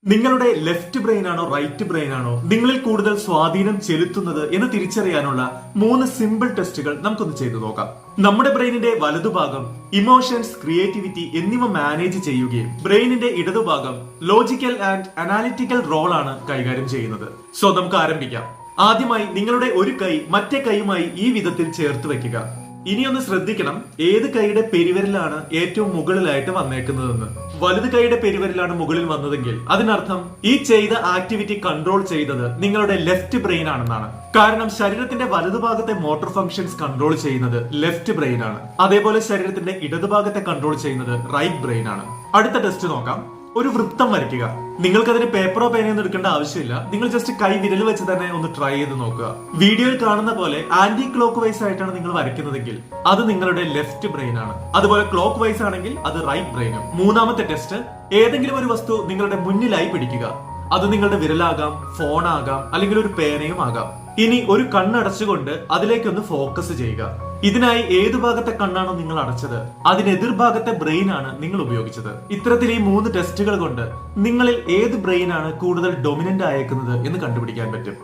നിങ്ങളുടെ left brain ആണോ right brain ആണോ നിങ്ങളിൽ കൂടുതൽ സ്വാധീനം ചെലുത്തുന്നത് എന്ന് തിരിച്ചറിയാനുള്ള 3 സിമ്പിൾ ടെസ്റ്റുകൾ നമുക്കൊന്ന് ചെയ്തു നോക്കാം. നമ്മുടെ ബ്രെയിനിന്റെ വലതുഭാഗം ഇമോഷൻസ്, ക്രിയേറ്റിവിറ്റി എന്നിവ മാനേജ് ചെയ്യുകയും ബ്രെയിനിന്റെ ഇടതുഭാഗം ലോജിക്കൽ ആൻഡ് അനാലിറ്റിക്കൽ റോൾ ആണ് കൈകാര്യം ചെയ്യുന്നത്. സോ നമുക്ക് ആരംഭിക്കാം. ആദ്യമായി നിങ്ങളുടെ ഒരു കൈ മറ്റേ കൈയുമായി ഈ വിധത്തിൽ ചേർത്ത് വെക്കുക. ഇനിയൊന്ന് ശ്രദ്ധിക്കണം, ഏത് കൈയുടെ പെരുവിരലാണ് ഏറ്റവും മുകളിലായിട്ട് വന്നേക്കുന്നതെന്ന്. വലത് കൈയുടെ പെരുവിരലാണ് മുകളിൽ വന്നതെങ്കിൽ അതിനർത്ഥം ഈ ചെയ്ത ആക്ടിവിറ്റി കൺട്രോൾ ചെയ്തത് നിങ്ങളുടെ ലെഫ്റ്റ് ബ്രെയിൻ ആണെന്നാണ്. കാരണം ശരീരത്തിന്റെ വലതുഭാഗത്തെ മോട്ടോർ ഫംഗ്ഷൻസ് കൺട്രോൾ ചെയ്യുന്നത് ലെഫ്റ്റ് ബ്രെയിൻ ആണ്. അതേപോലെ ശരീരത്തിന്റെ ഇടതുഭാഗത്തെ കൺട്രോൾ ചെയ്യുന്നത് റൈറ്റ് ബ്രെയിൻ ആണ്. അടുത്ത ടെസ്റ്റ് നോക്കാം. ഒരു വൃത്തം വരയ്ക്കുക. നിങ്ങൾക്കതിന് പേപ്പറോ പേനയോ ഒന്നും എടുക്കേണ്ട ആവശ്യമില്ല. നിങ്ങൾ ജസ്റ്റ് കൈ വിരൽ വെച്ച് തന്നെ ഒന്ന് ട്രൈ ചെയ്ത് നോക്കുക. വീഡിയോയിൽ കാണുന്ന പോലെ ആന്റി ക്ലോക്ക് വൈസ് ആയിട്ടാണ് നിങ്ങൾ വരയ്ക്കുന്നതെങ്കിൽ അത് നിങ്ങളുടെ ലെഫ്റ്റ് ബ്രെയിൻ ആണ്. അതുപോലെ ക്ലോക്ക് വൈസ് ആണെങ്കിൽ അത് റൈറ്റ് ബ്രെയിനും. മൂന്നാമത്തെ ടെസ്റ്റ്, ഏതെങ്കിലും ഒരു വസ്തു നിങ്ങളുടെ മുന്നിലായി പിടിക്കുക. അത് നിങ്ങളുടെ വിരലാകാം, ഫോണാകാം, അല്ലെങ്കിൽ ഒരു പേനയും ആകാം. ഇനി ഒരു കണ്ണടച്ചുകൊണ്ട് അതിലേക്കൊന്ന് ഫോക്കസ് ചെയ്യുക. ഇതിനായി ഏതു ഭാഗത്തെ കണ്ണാണോ നിങ്ങൾ അടച്ചത് അതിനെതിർ ഭാഗത്തെ ബ്രെയിൻ ആണ് നിങ്ങൾ ഉപയോഗിച്ചത്. ഇത്തരത്തിൽ ഈ 3 ടെസ്റ്റുകൾ കൊണ്ട് നിങ്ങളിൽ ഏത് ബ്രെയിൻ ആണ് കൂടുതൽ ഡൊമിനന്റ് ആയേക്കുന്നത് എന്ന് കണ്ടുപിടിക്കാൻ പറ്റും.